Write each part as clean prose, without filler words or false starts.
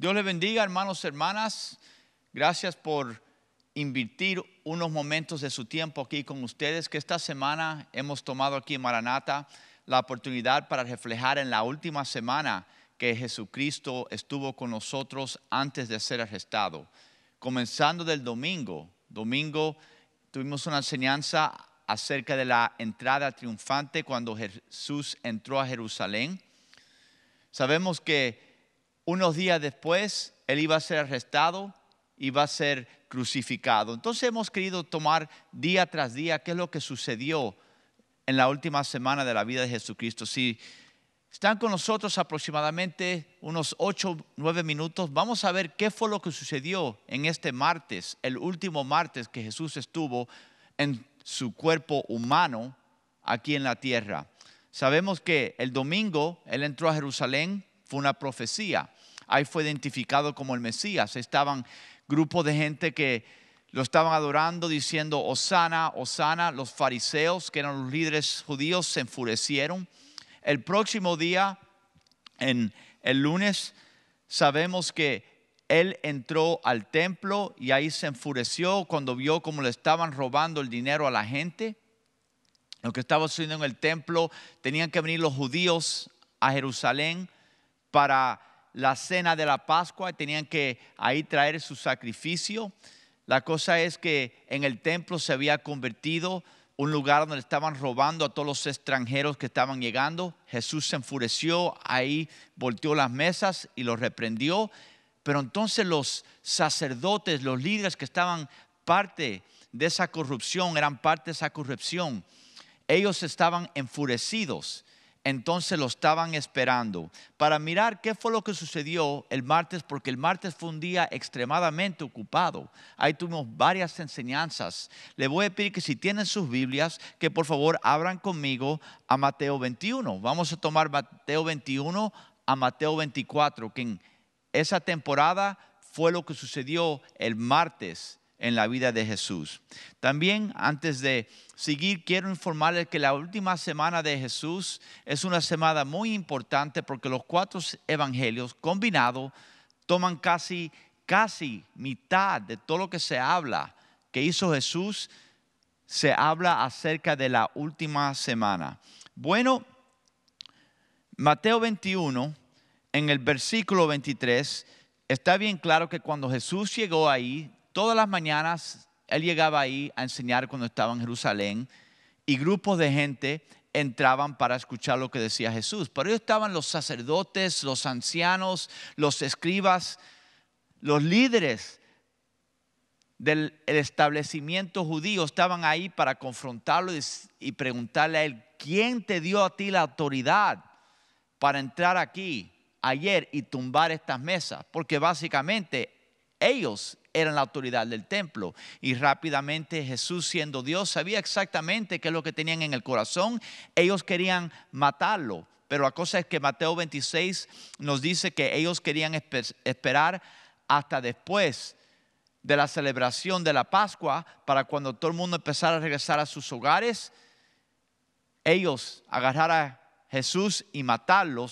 Dios les bendiga, hermanos y hermanas. Gracias por invertir unos momentos de su tiempo aquí con ustedes, que esta semana hemos tomado aquí en Maranata la oportunidad para reflejar en la última semana que Jesucristo estuvo con nosotros antes de ser arrestado. Comenzando del domingo tuvimos una enseñanza acerca de la entrada triunfante cuando Jesús entró a Jerusalén. Sabemos que unos días después, Él iba a ser arrestado, iba a ser crucificado. Entonces hemos querido tomar día tras día qué es lo que sucedió en la última semana de la vida de Jesucristo. Si están con nosotros aproximadamente unos 8 o 9 minutos, vamos a ver qué fue lo que sucedió en este martes, el último martes que Jesús estuvo en su cuerpo humano aquí en la tierra. Sabemos que el domingo Él entró a Jerusalén. Fue una profecía. Ahí fue identificado como el Mesías. Estaban grupos de gente que lo estaban adorando, diciendo Hosana, Hosana. Los fariseos, que eran los líderes judíos, se enfurecieron. El próximo día, en el lunes, sabemos que Él entró al templo y ahí se enfureció cuando vio cómo le estaban robando el dinero a la gente. Lo que estaba sucediendo en el templo, tenían que venir los judíos a Jerusalén para la cena de la Pascua y tenían que ahí traer su sacrificio. La cosa es que en el templo se había convertido un lugar donde estaban robando a todos los extranjeros que estaban llegando. Jesús se enfureció, ahí volteó las mesas y los reprendió. Pero entonces los sacerdotes, los líderes que estaban parte de esa corrupción, eran parte de esa corrupción, ellos estaban enfurecidos. Entonces lo estaban esperando para mirar qué fue lo que sucedió el martes, porque el martes fue un día extremadamente ocupado. Ahí tuvimos varias enseñanzas. Le voy a pedir que si tienen sus Biblias, que por favor abran conmigo a Mateo 21. Vamos a tomar Mateo 21 a Mateo 24, que en esa temporada fue lo que sucedió el martes en la vida de Jesús. También, antes de seguir, quiero informarles que la última semana de Jesús es una semana muy importante porque los 4 evangelios combinados toman casi mitad de todo lo que se habla que hizo Jesús. Se habla acerca de la última semana. Bueno, Mateo 21, en el versículo 23, está bien claro que cuando Jesús llegó ahí, todas las mañanas Él llegaba ahí a enseñar cuando estaba en Jerusalén y grupos de gente entraban para escuchar lo que decía Jesús. Pero ahí estaban los sacerdotes, los ancianos, los escribas, los líderes del establecimiento judío estaban ahí para confrontarlo y preguntarle a Él, ¿quién te dio a ti la autoridad para entrar aquí ayer y tumbar estas mesas? Porque básicamente ellos eran la autoridad del templo. Y rápidamente Jesús, siendo Dios, sabía exactamente qué es lo que tenían en el corazón. Ellos querían matarlo. Pero la cosa es que Mateo 26 nos dice que ellos querían esperar hasta después de la celebración de la Pascua, para cuando todo el mundo empezara a regresar a sus hogares, ellos agarrar a Jesús y matarlo,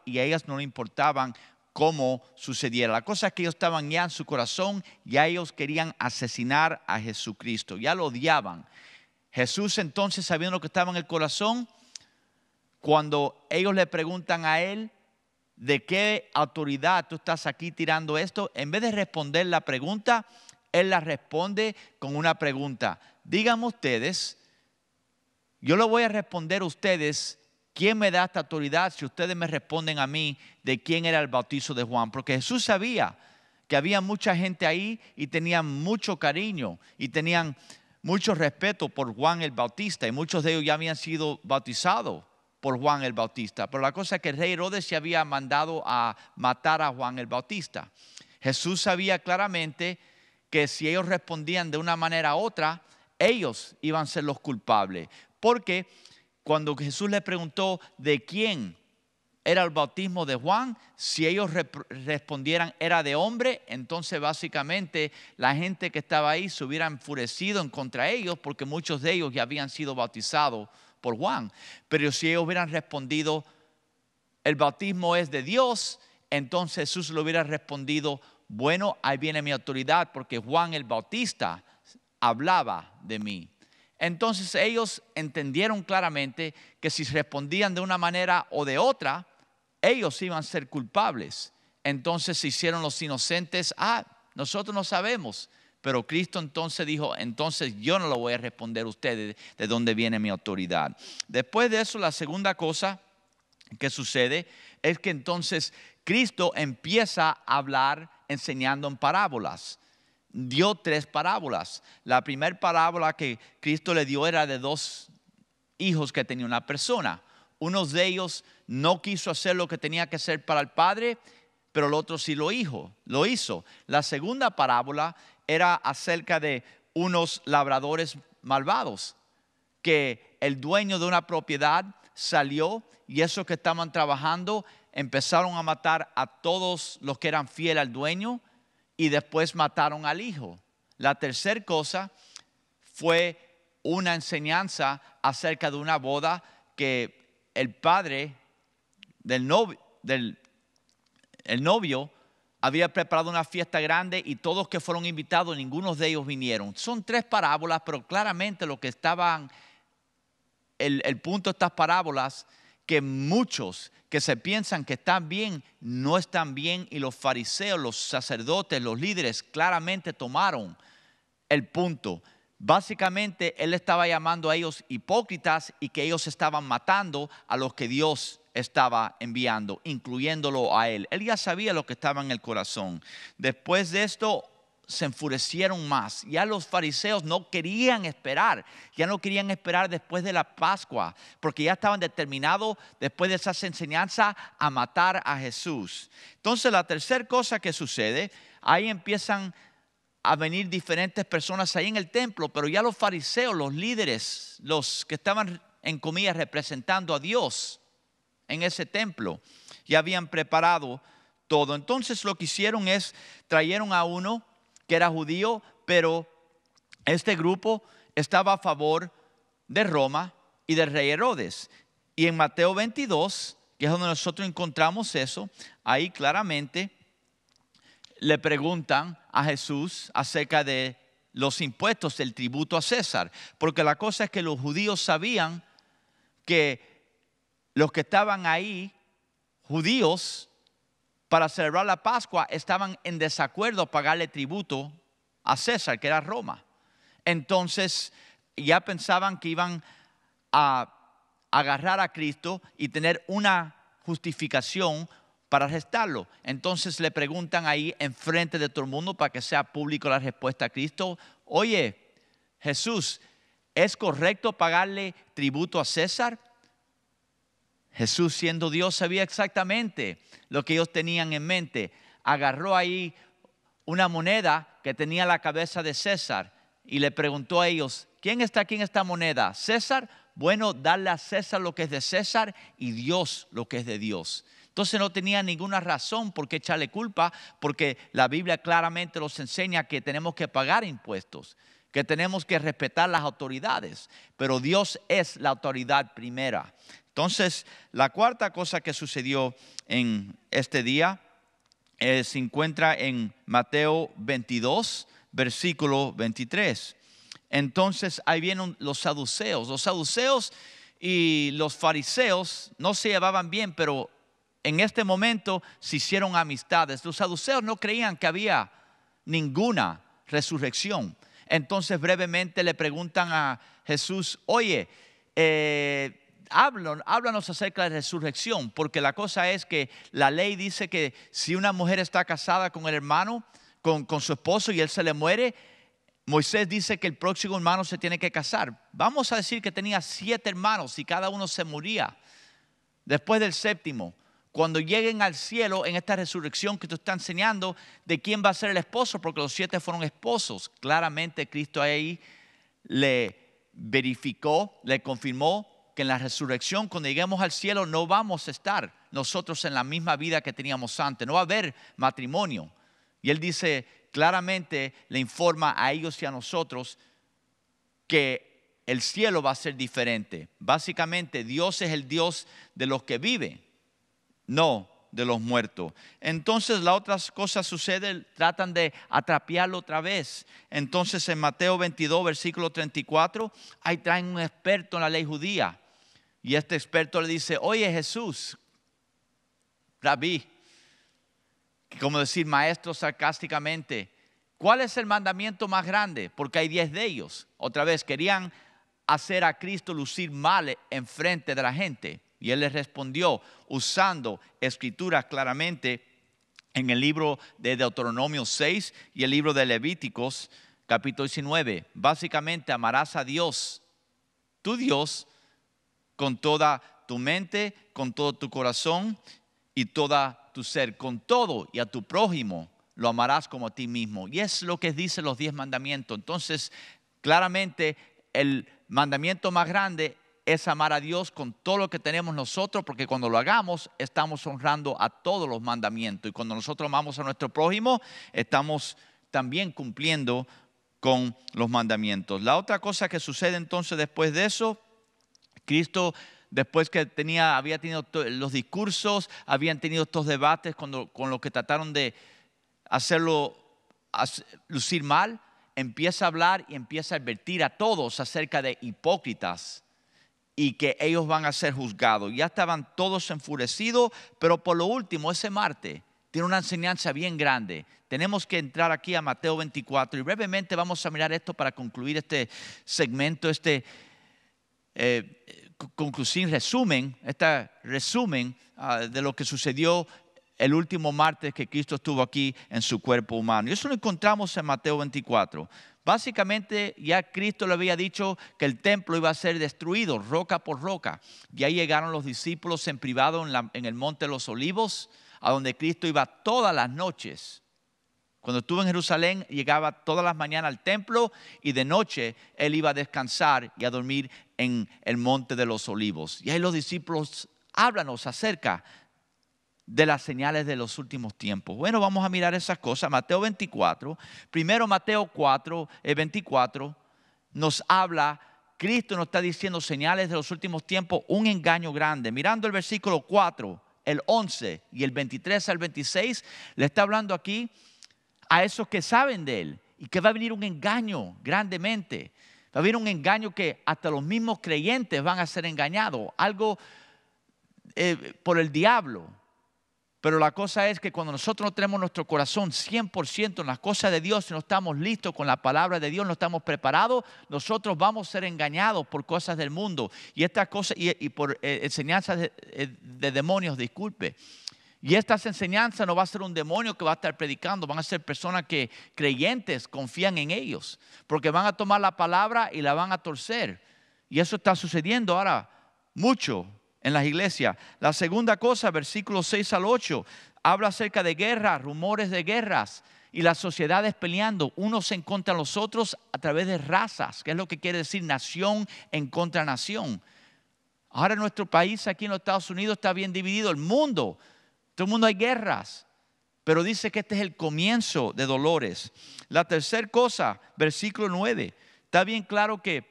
y a ellas no le importaban cómo sucediera. La cosa es que ellos estaban ya en su corazón, ya ellos querían asesinar a Jesucristo, ya lo odiaban. Jesús entonces, sabiendo lo que estaba en el corazón, cuando ellos le preguntan a Él, ¿de qué autoridad tú estás aquí tirando esto? En vez de responder la pregunta, Él la responde con una pregunta. Díganme ustedes, yo le voy a responder a ustedes, ¿quién me da esta autoridad? Si ustedes me responden a mí de quién era el bautizo de Juan. Porque Jesús sabía que había mucha gente ahí y tenían mucho cariño y tenían mucho respeto por Juan el Bautista. Y muchos de ellos ya habían sido bautizados por Juan el Bautista. Pero la cosa es que el rey Herodes se había mandado a matar a Juan el Bautista. Jesús sabía claramente que si ellos respondían de una manera u otra, ellos iban a ser los culpables. Porque cuando Jesús le preguntó de quién era el bautismo de Juan, si ellos respondieran era de hombre, entonces básicamente la gente que estaba ahí se hubiera enfurecido en contra ellos, porque muchos de ellos ya habían sido bautizados por Juan. Pero si ellos hubieran respondido el bautismo es de Dios, entonces Jesús le hubiera respondido, bueno, ahí viene mi autoridad porque Juan el Bautista hablaba de mí. Entonces ellos entendieron claramente que si respondían de una manera o de otra, ellos iban a ser culpables. Entonces se hicieron los inocentes. Nosotros no sabemos. Pero Cristo entonces dijo, entonces yo no lo voy a responder a ustedes de dónde viene mi autoridad. Después de eso, la segunda cosa que sucede es que entonces Cristo empieza a hablar enseñando en parábolas. Dio 3 parábolas. La primera parábola que Cristo le dio era de 2 hijos que tenía una persona. Uno de ellos no quiso hacer lo que tenía que hacer para el padre, pero el otro sí lo hizo. La segunda parábola era acerca de unos labradores malvados, que el dueño de una propiedad salió y esos que estaban trabajando empezaron a matar a todos los que eran fieles al dueño y después mataron al hijo. La tercera cosa fue una enseñanza acerca de una boda que el padre del novio había preparado una fiesta grande y todos que fueron invitados, ninguno de ellos vinieron. Son 3 parábolas, pero claramente lo que estaban, el punto de estas parábolas, que muchos que se piensan que están bien, no están bien, y los fariseos, los sacerdotes, los líderes claramente tomaron el punto. Básicamente él estaba llamando a ellos hipócritas y que ellos estaban matando a los que Dios estaba enviando, incluyéndolo a él. Él ya sabía lo que estaba en el corazón. Después de esto se enfurecieron más. Ya los fariseos no querían esperar. Ya no querían esperar después de la Pascua, porque ya estaban determinados después de esas enseñanzas a matar a Jesús. Entonces la tercera cosa que sucede, ahí empiezan a venir diferentes personas ahí en el templo, pero ya los fariseos, los líderes, los que estaban en comillas representando a Dios en ese templo, ya habían preparado todo. Entonces lo que hicieron es, trajeron a uno que era judío, pero este grupo estaba a favor de Roma y del rey Herodes. Y en Mateo 22, que es donde nosotros encontramos eso, ahí claramente le preguntan a Jesús acerca de los impuestos, del tributo a César. Porque la cosa es que los judíos sabían que los que estaban ahí, judíos, para celebrar la Pascua, estaban en desacuerdo a pagarle tributo a César, que era Roma. Entonces ya pensaban que iban a agarrar a Cristo y tener una justificación para arrestarlo. Entonces le preguntan ahí enfrente de todo el mundo, para que sea público la respuesta a Cristo: oye, Jesús, ¿es correcto pagarle tributo a César? Jesús, siendo Dios, sabía exactamente lo que ellos tenían en mente. Agarró ahí una moneda que tenía la cabeza de César y le preguntó a ellos: ¿quién está aquí en esta moneda? ¿César? Bueno, darle a César lo que es de César y Dios lo que es de Dios. Entonces no tenía ninguna razón por qué echarle culpa, porque la Biblia claramente nos enseña que tenemos que pagar impuestos, que tenemos que respetar las autoridades, pero Dios es la autoridad primera. Entonces, la cuarta cosa que sucedió en este día se encuentra en Mateo 22, versículo 23. Entonces, ahí vienen los saduceos. Los saduceos y los fariseos no se llevaban bien, pero en este momento se hicieron amistades. Los saduceos no creían que había ninguna resurrección. Entonces, brevemente le preguntan a Jesús: oye, háblanos acerca de la resurrección, porque la cosa es que la ley dice que si una mujer está casada con el hermano, con su esposo, y él se le muere, Moisés dice que el próximo hermano se tiene que casar. Vamos a decir que tenía 7 hermanos y cada uno se moría. Después del séptimo, cuando lleguen al cielo en esta resurrección que tú estás enseñando, ¿de quién va a ser el esposo? Porque los 7 fueron esposos. Claramente Cristo ahí le verificó, le confirmó que en la resurrección, cuando lleguemos al cielo, no vamos a estar nosotros en la misma vida que teníamos antes. No va a haber matrimonio. Y él dice claramente, le informa a ellos y a nosotros que el cielo va a ser diferente. Básicamente, Dios es el Dios de los que viven, no de los muertos. Entonces la otra cosa sucede, tratan de atraparlo otra vez. Entonces en Mateo 22, versículo 34, ahí traen un experto en la ley judía. Y este experto le dice, oye Jesús, Rabí, como decir maestro sarcásticamente, ¿cuál es el mandamiento más grande? Porque hay 10 de ellos. Otra vez, querían hacer a Cristo lucir mal en frente de la gente. Y él les respondió usando escrituras claramente en el libro de Deuteronomio 6 y el libro de Levíticos capítulo 19. Básicamente amarás a Dios, tu Dios, con toda tu mente, con todo tu corazón y toda tu ser, con todo, y a tu prójimo lo amarás como a ti mismo. Y es lo que dicen los 10 mandamientos. Entonces, claramente el mandamiento más grande es amar a Dios con todo lo que tenemos nosotros, porque cuando lo hagamos estamos honrando a todos los mandamientos. Y cuando nosotros amamos a nuestro prójimo, estamos también cumpliendo con los mandamientos. La otra cosa que sucede entonces después de eso, Cristo, después que había tenido los discursos, habían tenido estos debates con lo que trataron de hacerlo lucir mal, empieza a hablar y empieza a advertir a todos acerca de hipócritas y que ellos van a ser juzgados. Ya estaban todos enfurecidos, pero por lo último, ese martes, tiene una enseñanza bien grande. Tenemos que entrar aquí a Mateo 24 y brevemente vamos a mirar esto para concluir este segmento, resumen de lo que sucedió el último martes que Cristo estuvo aquí en su cuerpo humano. Y eso lo encontramos en Mateo 24. Básicamente ya Cristo le había dicho que el templo iba a ser destruido roca por roca. Y ahí llegaron los discípulos en privado en el Monte de los Olivos, a donde Cristo iba todas las noches. Cuando estuvo en Jerusalén, llegaba todas las mañanas al templo y de noche él iba a descansar y a dormir en el Monte de los Olivos. Y ahí los discípulos háblanos acerca de las señales de los últimos tiempos. Bueno, vamos a mirar esas cosas. Mateo 24. Primero Mateo 24 nos habla, Cristo nos está diciendo señales de los últimos tiempos, un engaño grande. Mirando el versículo 4, el 11 y el 23 al 26, le está hablando aquí a esos que saben de Él y que va a venir un engaño grandemente. Va a venir un engaño que hasta los mismos creyentes van a ser engañados. Algo por el diablo. Pero la cosa es que cuando nosotros no tenemos nuestro corazón 100% en las cosas de Dios, si no estamos listos con la palabra de Dios, no estamos preparados, nosotros vamos a ser engañados por cosas del mundo y estas cosas y por enseñanzas de demonios, disculpe. Y estas enseñanzas no va a ser un demonio que va a estar predicando, van a ser personas que creyentes confían en ellos, porque van a tomar la palabra y la van a torcer. Y eso está sucediendo ahora mucho en las iglesias. La segunda cosa, versículos 6 al 8, habla acerca de guerras, rumores de guerras y las sociedades peleando unos en contra de los otros a través de razas, que es lo que quiere decir nación en contra nación. Ahora nuestro país aquí en los Estados Unidos está bien dividido, el mundo, todo el mundo hay guerras, pero dice que este es el comienzo de dolores. La tercera cosa, versículo 9, está bien claro que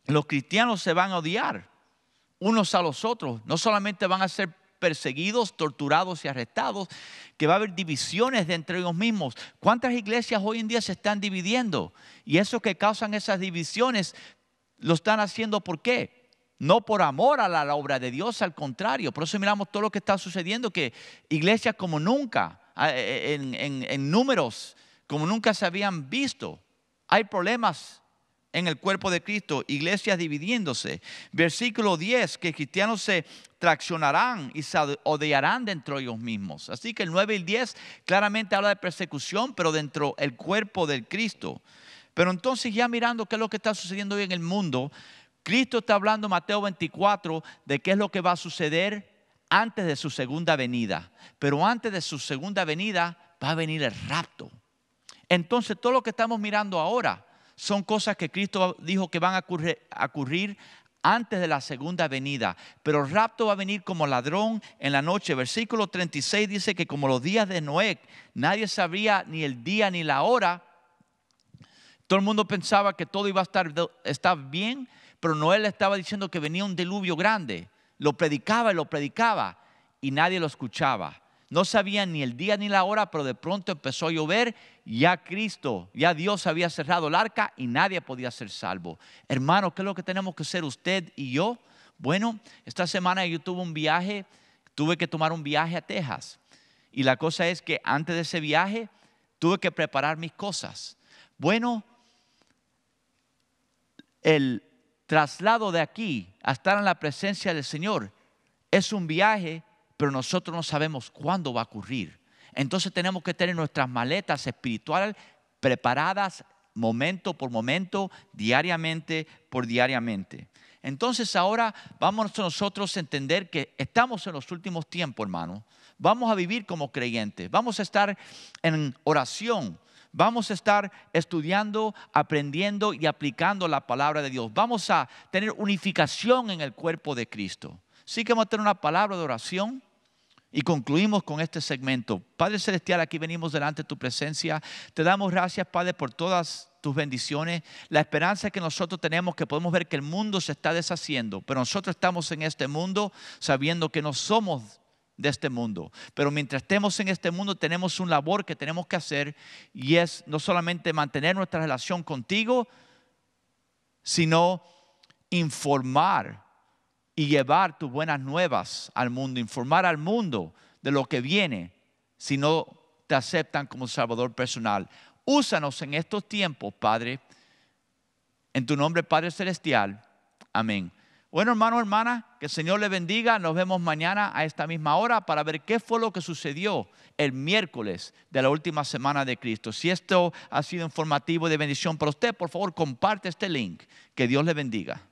los cristianos se van a odiar unos a los otros. No solamente van a ser perseguidos, torturados y arrestados, que va a haber divisiones de entre ellos mismos. ¿Cuántas iglesias hoy en día se están dividiendo? Y eso que causan esas divisiones lo están haciendo ¿por qué? No por amor a la obra de Dios, al contrario. Por eso miramos todo lo que está sucediendo, que iglesias como nunca, en números como nunca se habían visto. Hay problemas en el cuerpo de Cristo, iglesias dividiéndose. Versículo 10, que cristianos se traccionarán y se odiarán dentro de ellos mismos. Así que el 9 y el 10 claramente habla de persecución, pero dentro del cuerpo del Cristo. Pero entonces ya mirando qué es lo que está sucediendo hoy en el mundo, Cristo está hablando en Mateo 24 de qué es lo que va a suceder antes de su segunda venida. Pero antes de su segunda venida va a venir el rapto. Entonces todo lo que estamos mirando ahora son cosas que Cristo dijo que van a ocurrir antes de la segunda venida. Pero el rapto va a venir como ladrón en la noche. Versículo 36 dice que como los días de Noé, nadie sabría ni el día ni la hora. Todo el mundo pensaba que todo iba a estar bien, pero Noé le estaba diciendo que venía un diluvio grande. Lo predicaba y nadie lo escuchaba. No sabían ni el día ni la hora, pero de pronto empezó a llover. Ya Dios había cerrado el arca y nadie podía ser salvo. Hermano, ¿qué es lo que tenemos que hacer usted y yo? Bueno, esta semana yo tuve que tomar un viaje a Texas. Y la cosa es que antes de ese viaje tuve que preparar mis cosas. Bueno, el traslado de aquí a estar en la presencia del Señor es un viaje, pero nosotros no sabemos cuándo va a ocurrir. Entonces tenemos que tener nuestras maletas espirituales preparadas momento por momento, diariamente por diariamente. Entonces ahora vamos nosotros a entender que estamos en los últimos tiempos, hermano. Vamos a vivir como creyentes, vamos a estar en oración, vamos a estar estudiando, aprendiendo y aplicando la palabra de Dios. Vamos a tener unificación en el cuerpo de Cristo. Sí que vamos a tener una palabra de oración y concluimos con este segmento. Padre Celestial, aquí venimos delante de tu presencia. Te damos gracias, Padre, por todas tus bendiciones. La esperanza que nosotros tenemos, que podemos ver que el mundo se está deshaciendo, pero nosotros estamos en este mundo sabiendo que no somos de este mundo. Pero mientras estemos en este mundo tenemos un labor que tenemos que hacer, y es no solamente mantener nuestra relación contigo, sino informar y llevar tus buenas nuevas al mundo, informar al mundo de lo que viene si no te aceptan como Salvador personal. Úsanos en estos tiempos, Padre, en tu nombre, Padre Celestial. Amén. Bueno, hermano, hermana, que el Señor le bendiga. Nos vemos mañana a esta misma hora para ver qué fue lo que sucedió el miércoles de la última semana de Cristo. Si esto ha sido informativo y de bendición para usted, por favor, comparte este link. Que Dios le bendiga.